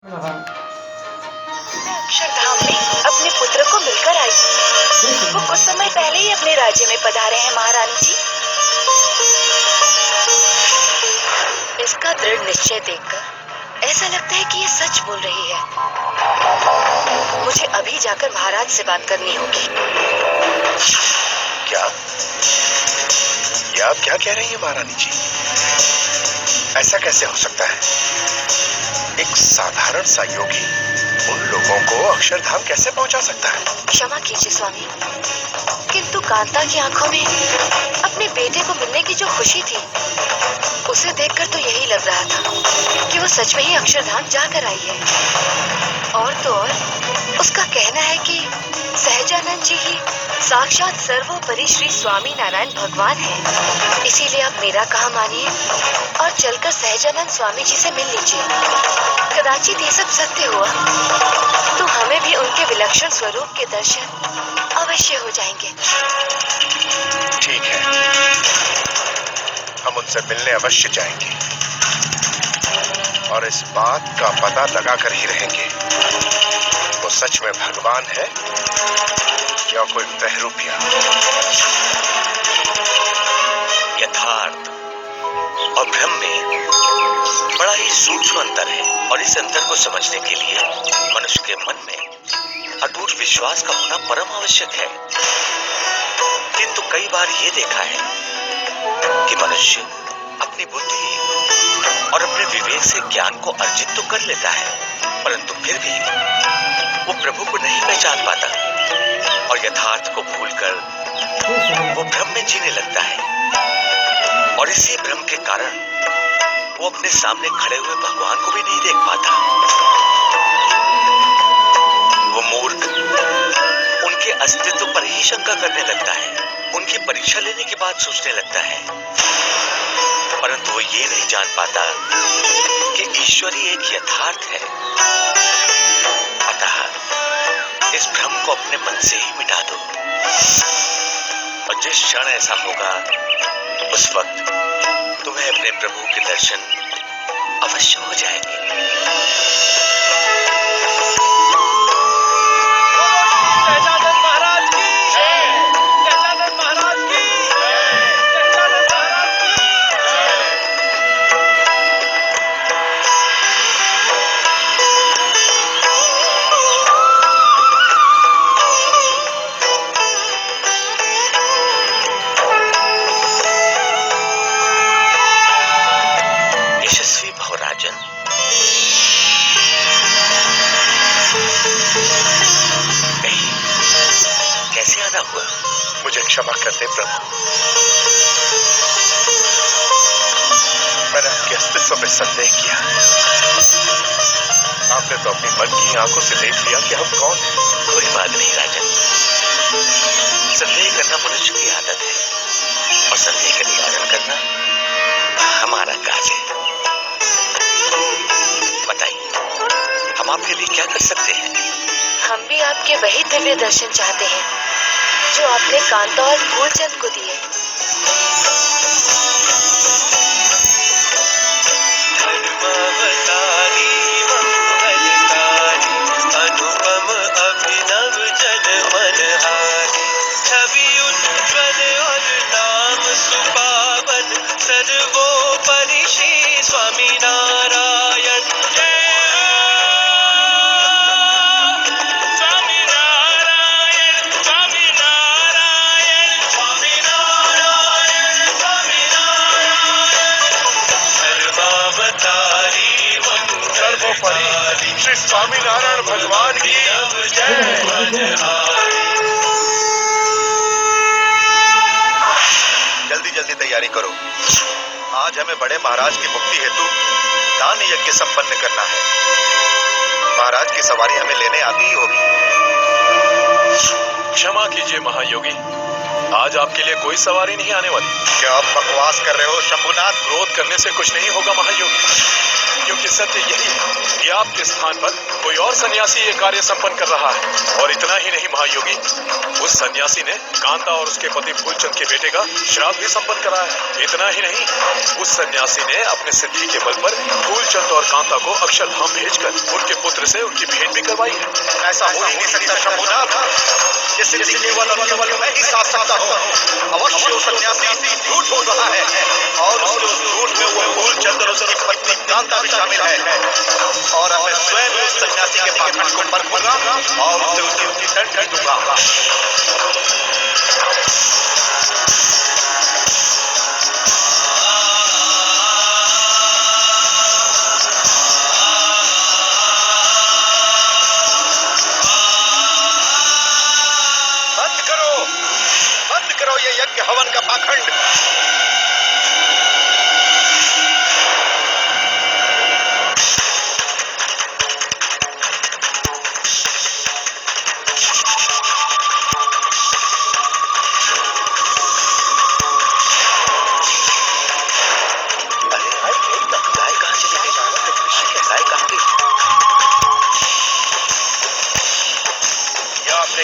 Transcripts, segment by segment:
मैं अक्षरधाम में अपने पुत्र को मिलकर आई। वो कुछ समय पहले ही अपने राज्य में पधारे हैं महारानी जी। इसका दृढ़ निश्चय देखकर ऐसा लगता है कि ये सच बोल रही है। मुझे अभी जाकर महाराज से बात करनी होगी। क्या? ये आप क्या कह रही हैं महारानी जी? ऐसा कैसे हो सकता है? एक साधारण सा योगी उन लोगों को अक्षरधाम कैसे पहुंचा सकता है? क्षमा कीजिए स्वामी, किंतु कांता की आंखों में अपने बेटे को मिलने की जो खुशी थी, उसे देखकर तो यही लग रहा था कि वो सच में ही अक्षरधाम जाकर आई है। और तो और उसका कहना है कि सहजानंद जी ही साक्षात सर्वोपरि श्री स्वामी नारायण भगवान है। इसीलिए आप मेरा कहा मानिए और चलकर सहजानंद स्वामी जी से मिल लीजिए। कदाचित ये सब सत्य हुआ तो हमें भी उनके विलक्षण स्वरूप के दर्शन अवश्य हो जाएंगे। ठीक है, हम उनसे मिलने अवश्य जाएंगे और इस बात का पता लगा कर ही रहेंगे वो सच में भगवान है या कोई बहरूपिया। यथार्थ और भ्रम में बड़ा ही सूक्ष्म अंतर है और इस अंतर को समझने के लिए मनुष्य के मन में अटूट विश्वास का होना परम आवश्यक है। किंतु कई बार ये देखा है कि मनुष्य अपनी बुद्धि और अपने विवेक से ज्ञान को अर्जित तो कर लेता है, परंतु फिर भी वो प्रभु को नहीं पहचान पाता और यथार्थ को भूलकर वो भ्रम में जीने लगता है। और इसी भ्रम के कारण वो अपने सामने खड़े हुए भगवान को भी नहीं देख पाता। वो मूर्ख उनके अस्तित्व पर ही शंका करने लगता है, उनकी परीक्षा लेने की बात सोचने लगता है, परंतु वो ये नहीं जान पाता कि ईश्वर ही एक यथार्थ है। अतः इस भ्रम को अपने मन से ही मिटा दो और जिस क्षण ऐसा होगा उस वक्त तुम्हें अपने प्रभु के दर्शन अवश्य हो जाएंगे। कैसे आना हुआ? मुझे क्षमा कर दे प्रभु, मैंने आपके अस्तित्व में संदेह किया। आपने तो अपनी मन की आंखों से देख लिया कि हम कौन हैं। कोई बात नहीं राजन, संदेह करना मनुष्य की आदत है और संदेह का निवारण करना हमारा काज है। बताइए, हम आपके लिए क्या कर सकते हैं? हम भी आपके वही दिव्य दर्शन चाहते हैं जो आपने कांता और फूलचंद को दिए। अनुपम अभिनव जन मनहारी, छवि उज्ज्वल और नाम सुपावन, सर्वोपरि श्री स्वामी नारायण। श्री स्वामी नारायण भगवान की जय। जल्दी जल्दी तैयारी करो, आज हमें बड़े महाराज की मुक्ति हेतु दान यज्ञ संपन्न करना है। महाराज की सवारी हमें लेने आती ही होगी। क्षमा कीजिए महायोगी, आज आपके लिए कोई सवारी नहीं आने वाली। क्या आप बकवास कर रहे हो शंभुनाथ? क्रोध करने से कुछ नहीं होगा महायोगी। क्योंकि सत्य यही है कि आपके स्थान पर कोई और सन्यासी ये कार्य संपन्न कर रहा है। और इतना ही नहीं महायोगी, उस सन्यासी ने कांता और उसके पति फूलचंद के बेटे का श्राद्ध भी संपन्न करा है। इतना ही नहीं, उस सन्यासी ने अपने सिद्धि के बल पर फूलचंद और कांता को अक्षरधाम भेजकर उनके पुत्र से उनकी भेंट भी करवाई है। ऐसा हो ही नहीं सकता शंभुनाथ। ये सिद्धि केवल और केवल मैं ही साथ सकता हूँ। अवश्य उस सन्यासी झूठ बोल रहा है और उसके उस झूठ में वो फूलचंद और उसकी पत्नी कांता भी शामिल है। और अब मैं स्वयं उस सन्यासी के पाखंड को परखूंगा और उसे उसकी दंड दूंगा। बंद करो ये यज्ञ हवन का पाखंड।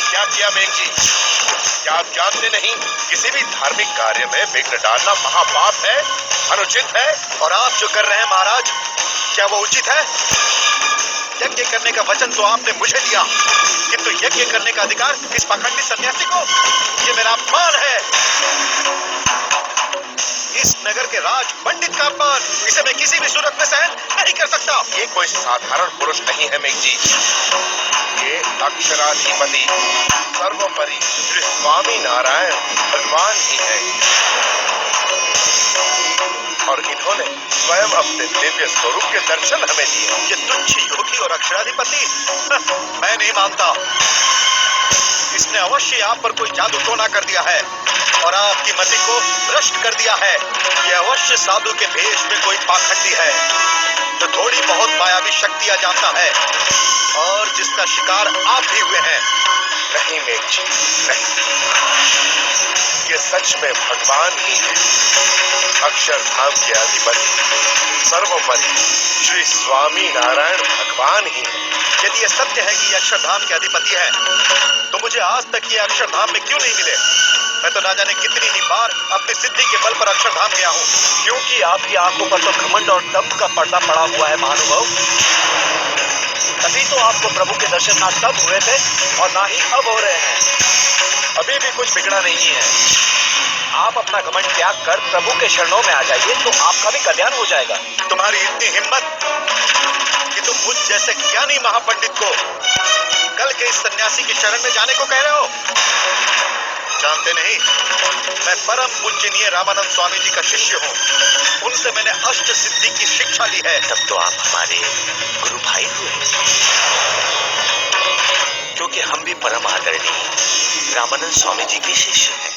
क्या किया मेघ जी? क्या आप जानते नहीं, किसी भी धार्मिक कार्य में विघ्न डालना महापाप है, अनुचित है। और आप जो कर रहे हैं महाराज, क्या वो उचित है? यज्ञ करने का वचन तो आपने मुझे दिया, किंतु यज्ञ करने का अधिकार इस पाखंडी सन्यासी को? ये मेरा अपमान है। इस नगर के राज पंडित का अपमान, इसे मैं किसी भी सूरत में सहन नहीं कर सकता। ये कोई साधारण पुरुष नहीं है मेघ जी, ये अक्षराधिपति सर्वोपरि श्री स्वामी नारायण भगवान ही है। और इन्होंने स्वयं अपने दिव्य स्वरूप के दर्शन हमें दिए। ये तुच्छ योगी और अक्षराधिपति, मैं नहीं मानता। इसने अवश्य आप पर कोई जादू टोना कर दिया है और आपकी मति को भ्रष्ट कर दिया है। ये अवश्य साधु के भेष में कोई पाखंडी है जो थोड़ी बहुत मायावी शक्तियां जानता है और जिसका शिकार आप भी हुए हैं। नहीं मेघ जी, नहीं, ये सच में भगवान ही है, अक्षरधाम के अधिपति सर्वोपरि श्री स्वामी नारायण भगवान ही है। यदि ये सत्य है कि ये अक्षरधाम के अधिपति है, तो मुझे आज तक ये अक्षरधाम में क्यों नहीं मिले? मैं तो ना जाने कितनी ही बार अपनी सिद्धि के बल पर अक्षरधाम गया हूँ। क्योंकि आपकी आंखों पर तो घमंड और दंभ का पर्दा पड़ा हुआ है महानुभाव। तभी तो आपको प्रभु के दर्शन ना तब हुए थे और ना ही अब हो रहे हैं। अभी भी कुछ बिगड़ा नहीं है। आप अपना घमंड त्याग कर प्रभु के शरणों में आ जाइए तो आपका भी कल्याण हो जाएगा। तुम्हारी इतनी हिम्मत कि तुम मुझ जैसे ज्ञानी महापंडित को कल के इस सन्यासी की शरण में जाने को कह रहे हो? जानते नहीं, मैं परम पूजनीय रामानंद स्वामी जी का शिष्य हूँ। उनसे मैंने अष्ट सिद्धि की शिक्षा ली है। तब तो आप हमारे गुरु भाई हुए, क्योंकि हम भी परम आदरणीय रामानंद स्वामी जी के शिष्य हैं।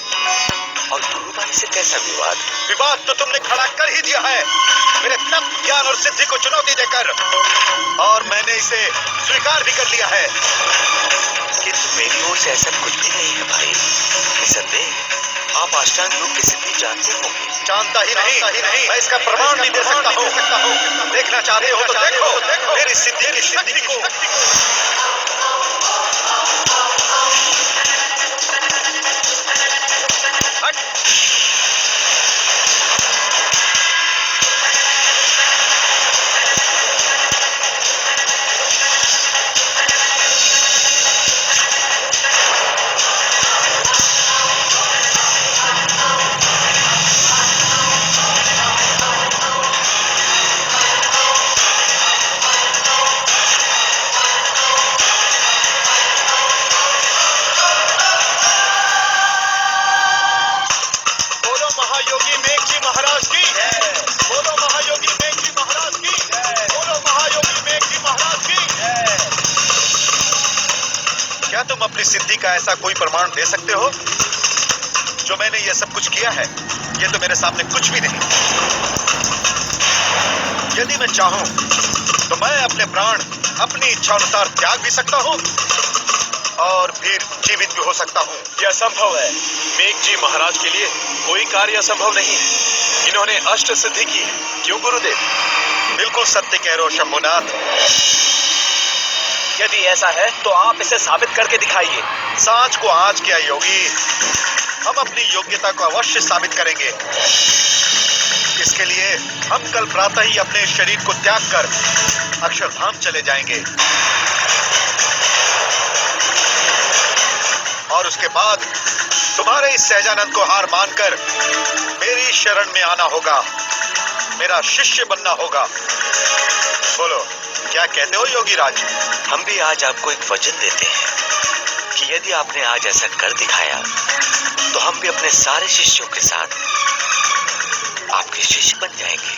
और गुरु भाई से कैसा विवाद? विवाद तो तुमने खड़ा कर ही दिया है, मेरे तप ज्ञान और सिद्धि को चुनौती देकर, और मैंने इसे स्वीकार भी कर लिया है। किंतु मेरी ओर से ऐसा कुछ भी नहीं है भाई। निसंदेह आप अष्टांग योग की सिद्धि जानते होंगे। जानता ही नहीं, मैं इसका प्रमाण भी दे सकता हूँ। देखना चाहते हो तो देखो मेरी सिद्धि की शक्ति को। महायोगी मेघ जी महाराज की जय। बोलो महायोगी मेघ जी महाराज की जय। बोलो महायोगी मेघ जी महाराज की जय। क्या तुम अपनी सिद्धि का ऐसा कोई प्रमाण दे सकते हो? जो मैंने ये सब कुछ किया है, ये तो मेरे सामने कुछ भी नहीं। यदि मैं चाहूं तो मैं अपने प्राण अपनी इच्छा अनुसार त्याग भी सकता हूं और फिर जीवित भी हो सकता हूं। यह असंभव है। मेघ जी महाराज के लिए कोई कार्य असंभव नहीं है। इन्होंने अष्ट सिद्धि की है, क्यों गुरुदेव? बिल्कुल सत्य कह रहे हो शंभुनाथ। यदि ऐसा है तो आप इसे साबित करके दिखाइए। सांच को आज क्या योगी, हम अपनी योग्यता को अवश्य साबित करेंगे। इसके लिए हम कल प्रातः ही अपने शरीर को त्याग कर अक्षरधाम चले जाएंगे और उसके बाद तुम्हारे इस सहजानंद को हार मानकर मेरी शरण में आना होगा, मेरा शिष्य बनना होगा। बोलो क्या कहते हो योगी राज? हम भी आज आपको एक वचन देते हैं कि यदि आपने आज ऐसा कर दिखाया तो हम भी अपने सारे शिष्यों के साथ आपके शिष्य बन जाएंगे।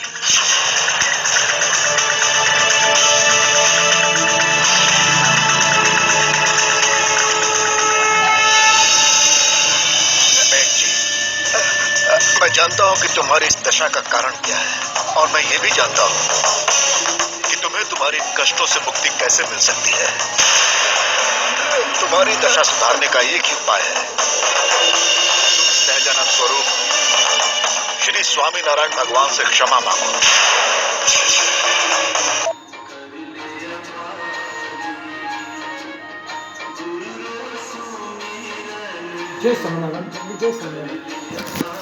मैं जानता हूं कि तुम्हारी इस दशा का कारण क्या है और मैं ये भी जानता हूं कि तुम्हें तुम्हारी कष्टों से मुक्ति कैसे मिल सकती है। तुम्हारी दशा सुधारने का एक ही उपाय है, सहजानंद स्वरूप श्री स्वामी नारायण भगवान से क्षमा मांगो। जय स्वामीनारायण, जय स्वामीनारायण।